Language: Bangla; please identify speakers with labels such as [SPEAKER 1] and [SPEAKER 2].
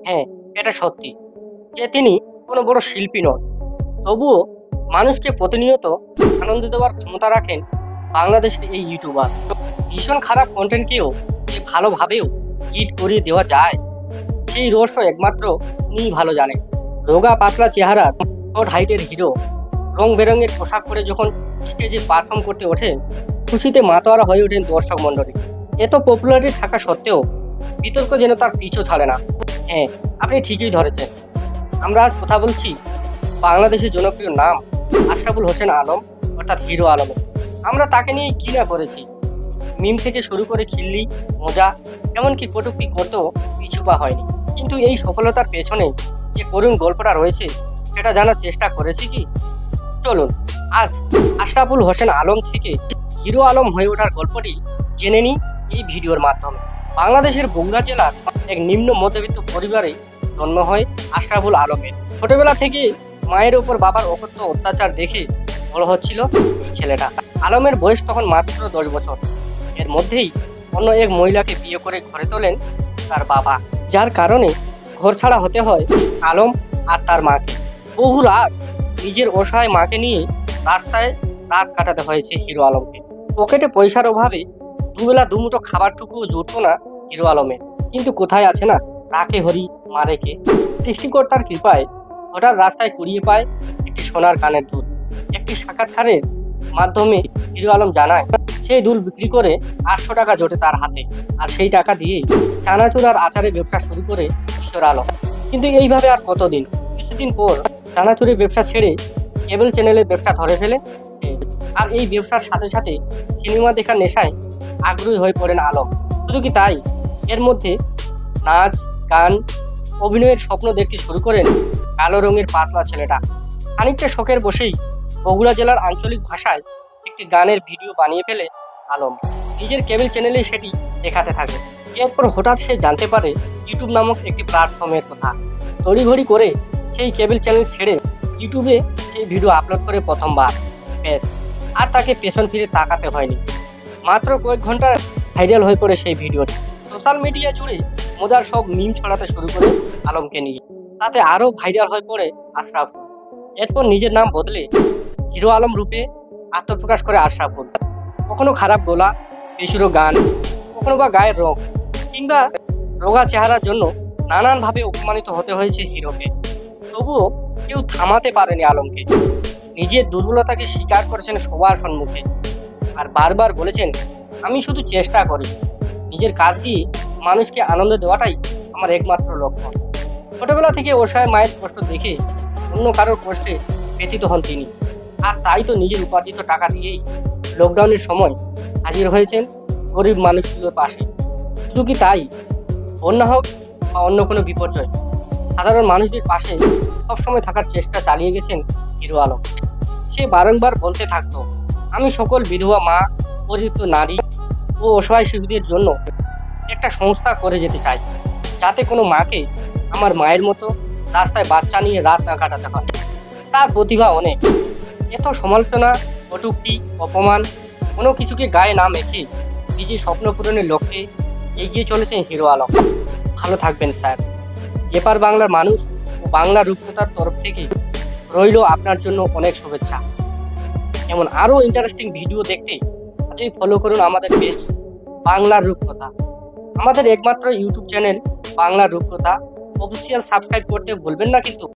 [SPEAKER 1] হ্যাঁ, এটা সত্যি যে তিনি কোনো বড় শিল্পী নন, তবুও মানুষকে প্রতিনিয়ত আনন্দ দেওয়ার ক্ষমতা রাখেন বাংলাদেশের এই ইউটিউবার। ভীষণ খারাপ কন্টেন্টকেও যে ভালোভাবেও হিট করিয়ে দেওয়া যায়, সেই রহস্য একমাত্র উনিই ভালো জানেন। রোগা পাতলা চেহারা, শর্ট হাইটের হিরো, রং বেরঙের পোশাক পরে যখন স্টেজে পারফর্ম করতে ওঠেন, খুশিতে মাতোয়ারা হয়ে ওঠেন দর্শক মণ্ডলী। এত পপুলারিটি থাকা সত্ত্বেও বিতর্ক যেন তার পিছু ছাড়ে না। হ্যাঁ, আপনি ঠিকই ধরেছেন। আমরা আজ কথা বলছি বাংলাদেশের জনপ্রিয় নাম আশরাফুল হোসেন আলম, অর্থাৎ হিরো আলম। আমরা তাকে নিয়ে কি না করেছি, মিম থেকে শুরু করে খিল্লি, মজা, এমনকি কটূক্তি করতেও পিছু পা হয়নি। কিন্তু এই সফলতার পেছনে যে করুণ গল্পটা রয়েছে, সেটা জানার চেষ্টা করেছি কি? চলুন আজ আশরাফুল হোসেন আলম থেকে হিরো আলম হয়ে ওঠার গল্পটি জেনে নিই এই ভিডিওর মাধ্যমে। বাংলাদেশের বগুড়া জেলার এক নিম্ন মধ্যবিত্ত পরিবারে জন্ম হয় আশরাফুল আলমের। ছোটবেলা থেকে মায়ের ওপর বাবার অকথ্য অত্যাচার দেখে বড় হচ্ছিল এই ছেলেটা। আলমের বয়স তখন মাত্র 10 বছর। এর মধ্যেই অন্য এক মহিলাকে বিয়ে করে ঘরে তোলেন তার বাবা, যার কারণে ঘর ছাড়া হতে হয় আলম আর তার মাকে। বহু রাত নিজের অসহায় মাকে নিয়ে রাস্তায় রাত কাটাতে হয়েছে হিরো আলমকে। পকেটে পয়সার অভাবে দুবেলা দুমুঠো খাবারটুকুও জুটতো না হিরো আলমের। কিন্তু কোথায় আছে না রাখে হরি মারে কে। সৃষ্টিকর্তার কৃপায় হঠাৎ রাস্তায় কুড়িয়ে পায় একটি সোনার কানের দুল। একটি সাক্ষাৎকারের মাধ্যমে হিরো আলম জানায়, সেই দুল বিক্রি করে 800 টাকা জোটে তার হাতে, আর সেই টাকা দিয়ে চানাচুর আর আচারের ব্যবসা শুরু করে কিশোর আলম। কিন্তু এইভাবে আর কতদিন? কিছুদিন পর চানাচুরের ব্যবসা ছেড়ে কেবল চ্যানেলের ব্যবসা ধরে ফেলে। আর এই ব্যবসার সাথে সাথে সিনেমা দেখার নেশায় আগ্রহী হয়ে পড়েন আলম। শুধু কি তাই, এর মধ্যে নাচ, গান, অভিনয়ের স্বপ্ন দেখতে শুরু করেন কালো রঙের পাতলা ছেলেটা। খানিকটা শখের বসেই বগুড়া জেলার আঞ্চলিক ভাষায় একটি গানের ভিডিও বানিয়ে ফেলে আলম। নিজের কেবল চ্যানেলে সেটি দেখাতে থাকে। এরপর হঠাৎ সে জানতে পারে ইউটিউব নামক একটি প্ল্যাটফর্মের কথা। তড়িঘড়ি করে সেই কেবল চ্যানেল ছেড়ে ইউটিউবে সেই ভিডিও আপলোড করে প্রথমবার। বেশ, আর তাকে পেছন ফিরে তাকাতে হয়নি। মাত্র কয়েক ঘন্টা ভাইরাল হয়ে পড়ে সেই ভিডিওটি। সোশ্যাল মিডিয়া জুড়ে মজার সব মিম ছড়াতে শুরু করে আলমকে নিয়ে। তাতে আরও ভাইরাল হয়ে পড়ে আশরাফুল। এরপর নিজের নাম বদলে হিরো আলম রূপে আত্মপ্রকাশ করে আশরাফুল। কখনো খারাপ গলা, বেসুরো গান, কখনো বা গায়ের রং, কিংবা রোগা চেহারার জন্য নানানভাবে অপমানিত হতে হয়েছে হিরোকে। তবুও কেউ থামাতে পারেনি আলমকে। নিজের দুর্বলতাকে স্বীকার করেছেন সবার সম্মুখে, আর বারবার বলেছেন, আমি শুধু চেষ্টা করি, নিজের কাজ দিয়ে মানুষকে আনন্দ দেওয়াটাই আমার একমাত্র লক্ষ্য। ছোটবেলা থেকে অসহায় মায়ের কষ্ট দেখে অন্য কারোর কষ্টে ব্যথিত হন তিনি। আর তাই তো নিজের উপার্জিত টাকা দিয়েই লকডাউনের সময় হাজির হয়েছেন গরিব মানুষগুলোর পাশে। শুধু কি তাই, বন্যা হোক বা অন্য কোনো বিপর্যয়, সাধারণ মানুষদের পাশে সবসময় থাকার চেষ্টা চালিয়ে গেছেন হিরো আলম। সে বারংবার বলতে থাকতো, আমি সকল বিধবা মা, পরিত্যক্ত নারী ও অসহায় শিশুদের জন্য একটা সংস্থা করে যেতে চাই, যাতে কোনো মাকে আমার মায়ের মতো রাস্তায় বাচ্চা নিয়ে রাত না কাটাতে হয়। তার প্রতিভা অনেক। এত সমালোচনা, কটূক্তি, অপমান কোনো কিছুকে গায়ে না মেখে নিজের স্বপ্ন পূরণের লক্ষ্যে এগিয়ে চলেছেন হিরো আলম। ভালো থাকবেন স্যার। এপার বাংলার মানুষ ও বাংলা রূপকথার তরফ থেকে রইল আপনার জন্য অনেক শুভেচ্ছা। এমন আরও ইন্টারেস্টিং ভিডিও দেখতে আজই ফলো করুন আমাদের পেজ বাংলার রূপকথা। আমাদের একমাত্র ইউটিউব চ্যানেল বাংলার রূপকথা অফিসিয়াল সাবস্ক্রাইব করতে ভুলবেন না কিন্তু।